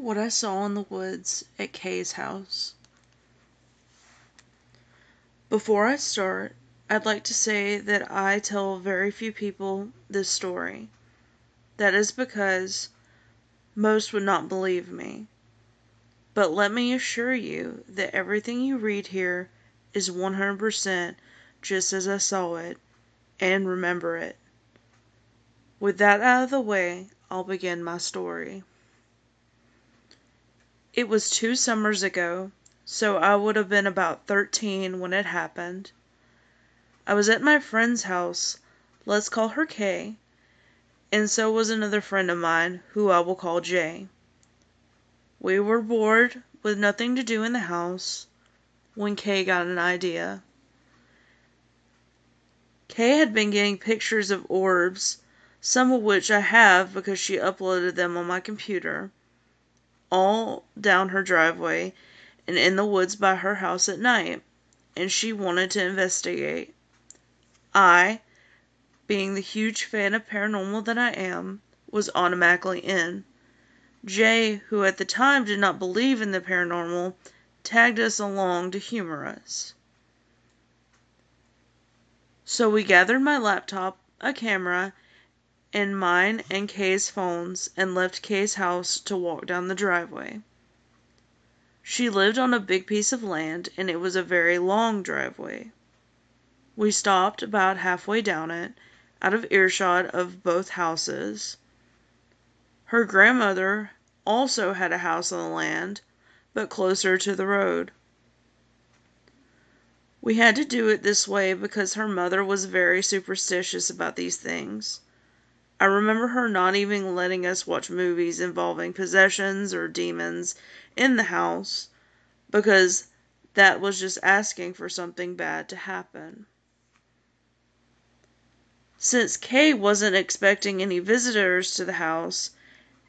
What I saw in the woods at Kay's house. Before I start, I'd like to say that I tell very few people this story. That is because most would not believe me. But let me assure you that everything you read here is 100% just as I saw it and remember it. With that out of the way, I'll begin my story. It was 2 summers ago, so I would have been about 13 when it happened. I was at my friend's house, let's call her Kay, and so was another friend of mine, who I will call Jay. We were bored, with nothing to do in the house, when Kay got an idea. Kay had been getting pictures of orbs, some of which I have because she uploaded them on my computer, all down her driveway and in the woods by her house at night, and she wanted to investigate. I, being the huge fan of paranormal that I am, was automatically in. Jay, who at the time did not believe in the paranormal, tagged us along to humor us. So we gathered my laptop, a camera, and mine and Kay's phones and left Kay's house to walk down the driveway. She lived on a big piece of land, and it was a very long driveway. We stopped about halfway down it, out of earshot of both houses. Her grandmother also had a house on the land, but closer to the road. We had to do it this way because her mother was very superstitious about these things. I remember her not even letting us watch movies involving possessions or demons in the house, because that was just asking for something bad to happen. Since Kay wasn't expecting any visitors to the house,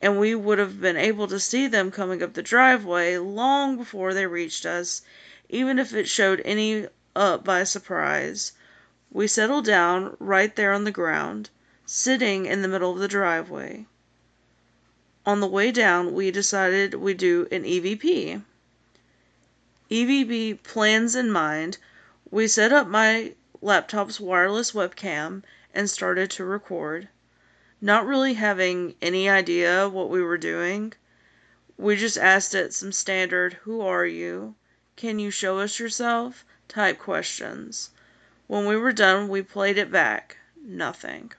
and we would have been able to see them coming up the driveway long before they reached us, even if it showed any up by surprise, we settled down right there on the ground, sitting in the middle of the driveway. On the way down, we decided we'd do an EVP. EVP plans in mind, we set up my laptop's wireless webcam and started to record. Not really having any idea what we were doing, we just asked it some standard "Who are you? Can you show us yourself?" type questions. When we were done, we played it back. Nothing.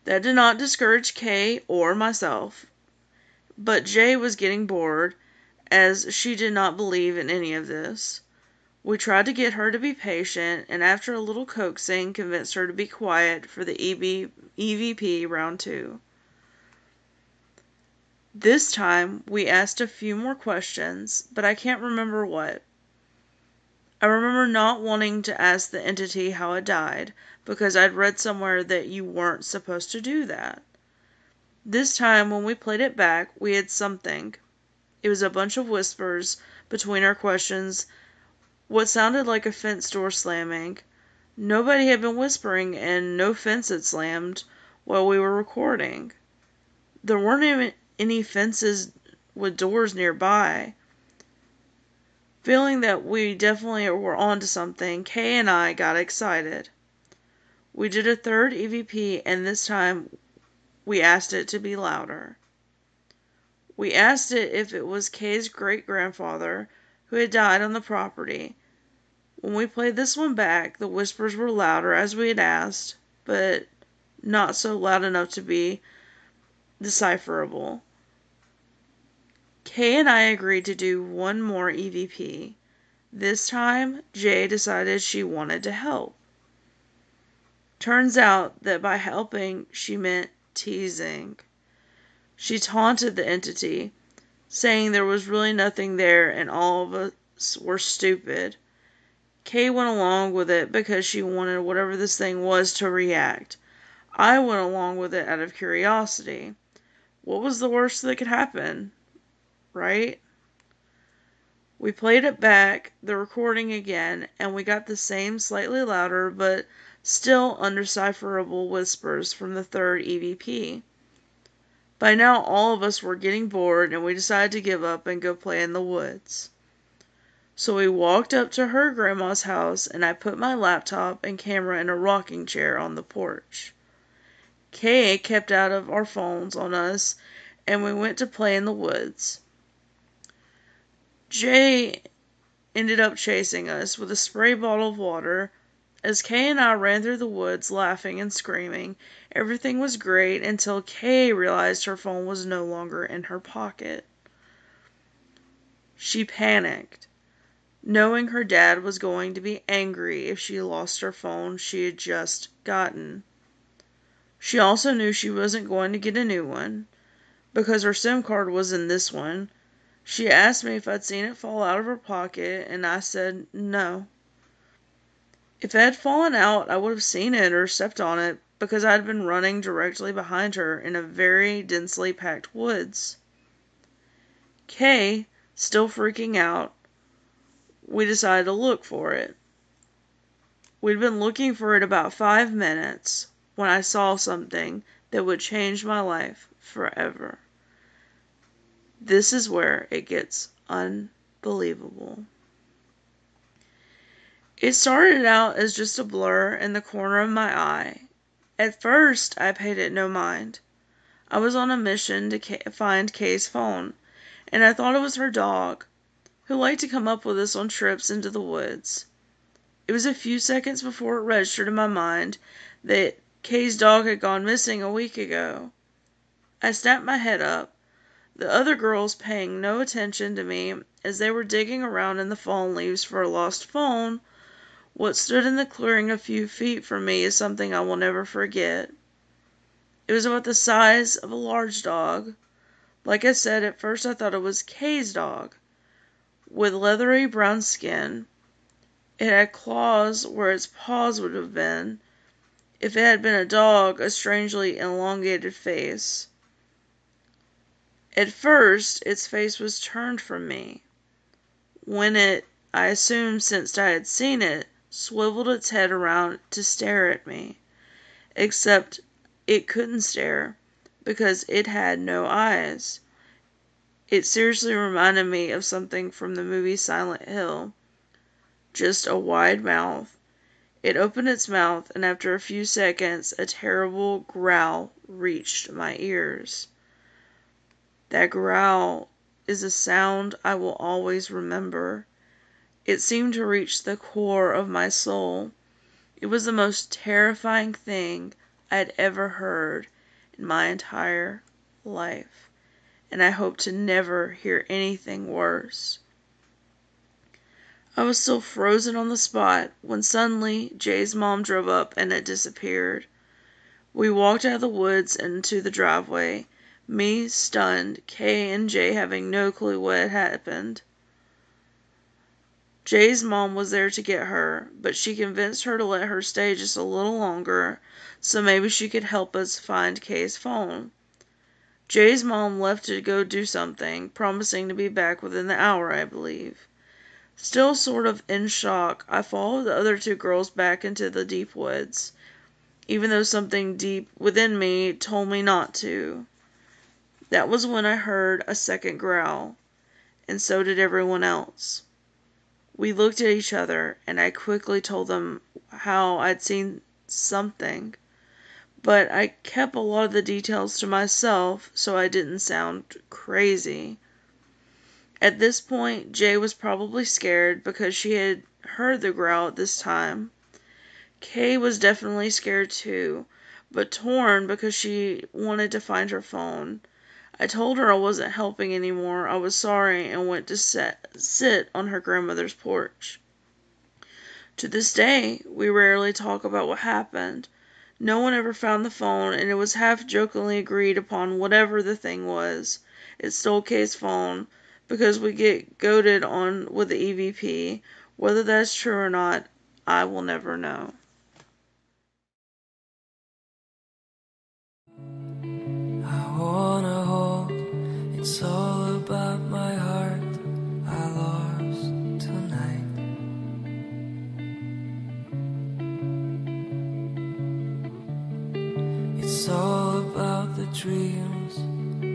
That did not discourage Kay or myself, but Jay was getting bored, as she did not believe in any of this. We tried to get her to be patient, and after a little coaxing, convinced her to be quiet for the EVP round 2. This time, we asked a few more questions, but I can't remember what. I remember not wanting to ask the entity how it died, because I'd read somewhere that you weren't supposed to do that. This time, when we played it back, we had something. It was a bunch of whispers between our questions, what sounded like a fence door slamming. Nobody had been whispering, and no fence had slammed while we were recording. There weren't even any fences with doors nearby. Feeling that we definitely were onto something, Kay and I got excited. We did a third EVP, and this time we asked it to be louder. We asked it if it was Kay's great-grandfather who had died on the property. When we played this one back, the whispers were louder as we had asked, but not so loud enough to be decipherable. Kay and I agreed to do one more EVP. This time, Jay decided she wanted to help. Turns out that by helping, she meant teasing. She taunted the entity, saying there was really nothing there and all of us were stupid. Kay went along with it because she wanted whatever this thing was to react. I went along with it out of curiosity. What was the worst that could happen? Right? We played it back, the recording again, and we got the same slightly louder but still undecipherable whispers from the third EVP. By now, all of us were getting bored, and we decided to give up and go play in the woods. So we walked up to her grandma's house, and I put my laptop and camera in a rocking chair on the porch. Kay kept out of our phones on us, and we went to play in the woods. Jay ended up chasing us with a spray bottle of water. As Kay and I ran through the woods laughing and screaming, everything was great until Kay realized her phone was no longer in her pocket. She panicked, knowing her dad was going to be angry if she lost her phone she had just gotten. She also knew she wasn't going to get a new one, because her SIM card was in this one. She asked me if I'd seen it fall out of her pocket, and I said no. If it had fallen out, I would have seen it or stepped on it, because I'd been running directly behind her in a very densely packed woods. Kay, still freaking out, we decided to look for it. We'd been looking for it about 5 minutes when I saw something that would change my life forever. This is where it gets unbelievable. It started out as just a blur in the corner of my eye. At first, I paid it no mind. I was on a mission to find Kay's phone, and I thought it was her dog, who liked to come up with us on trips into the woods. It was a few seconds before it registered in my mind that Kay's dog had gone missing a week ago. I snapped my head up, the other girls paying no attention to me as they were digging around in the fallen leaves for a lost phone. What stood in the clearing a few feet from me is something I will never forget. It was about the size of a large dog. Like I said, at first I thought it was Kay's dog, with leathery brown skin. It had claws where its paws would have been. If it had been a dog, a strangely elongated face. At first, its face was turned from me. When it, I assumed since I had seen it, swiveled its head around to stare at me. Except it couldn't stare, because it had no eyes. It seriously reminded me of something from the movie Silent Hill. Just a wide mouth. It opened its mouth, and after a few seconds, a terrible growl reached my ears. That growl is a sound I will always remember. It seemed to reach the core of my soul. It was the most terrifying thing I had ever heard in my entire life, and I hope to never hear anything worse. I was still frozen on the spot when suddenly Jay's mom drove up and it disappeared. We walked out of the woods into the driveway, me stunned, Kay and Jay having no clue what had happened. Jay's mom was there to get her, but she convinced her to let her stay just a little longer so maybe she could help us find Kay's phone. Jay's mom left to go do something, promising to be back within the hour, I believe. Still sort of in shock, I followed the other two girls back into the deep woods, even though something deep within me told me not to. That was when I heard a second growl, and so did everyone else. We looked at each other, and I quickly told them how I'd seen something, but I kept a lot of the details to myself so I didn't sound crazy. At this point, Jay was probably scared because she had heard the growl at this time. Kay was definitely scared too, but torn because she wanted to find her phone. I told her I wasn't helping anymore, I was sorry, and went to sit on her grandmother's porch. To this day, we rarely talk about what happened. No one ever found the phone, and it was half jokingly agreed upon whatever the thing was. It stole Kay's phone, because we get goaded on with the EVP. Whether that's true or not, I will never know. I wanna hold, it's all about my heart I lost tonight. It's all about the dreams